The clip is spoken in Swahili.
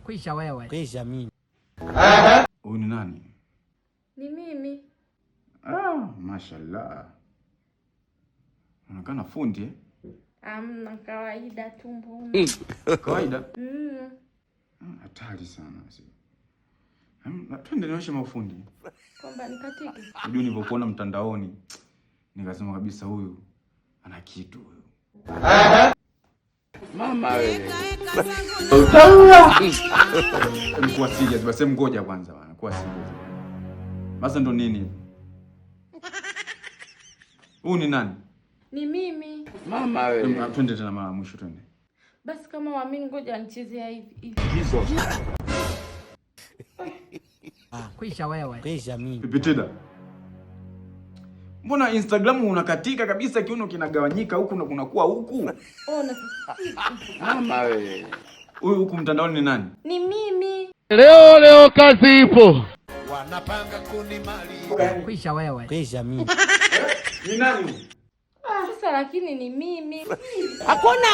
Kwisha wewe. Kwisha mimi. Huyu ni nani? Ni mimi. Mashallah. Unaonekana fundi eh? Amna, kawaida tu mbona. Kawaida? Hatari sana. Twende nioshe mafundi. Kwamba nikatike. Ndio nilipokuona mtandaoni nikasema kabisa huyu ana kitu huyu. Mama wewe. Nikuwa serious basi, ngoja kwanza bwana. Kuwa serious. Basi ndo nini? Huyu ni nani? Ni mimi. Mama wewe. Twende tena mara mwisho twende. Basi kama waamini ngoja nichezea hivi. Hizo. Kwisha wewe. Kwisha mimi. Pipitida. Mbona Instagram unakatika kabisa, kiuno kinagawanyika huku na kunakuwa huku? Ona. Mama wewe. Huyu huku mtandaoni ni nani? Ni mimi. Leo kazi ipo. Wanapanga kunimali. Kwisha wewe. Kwisha mimi. Ni nani? Sasa lakini ni mimi. Hakuna.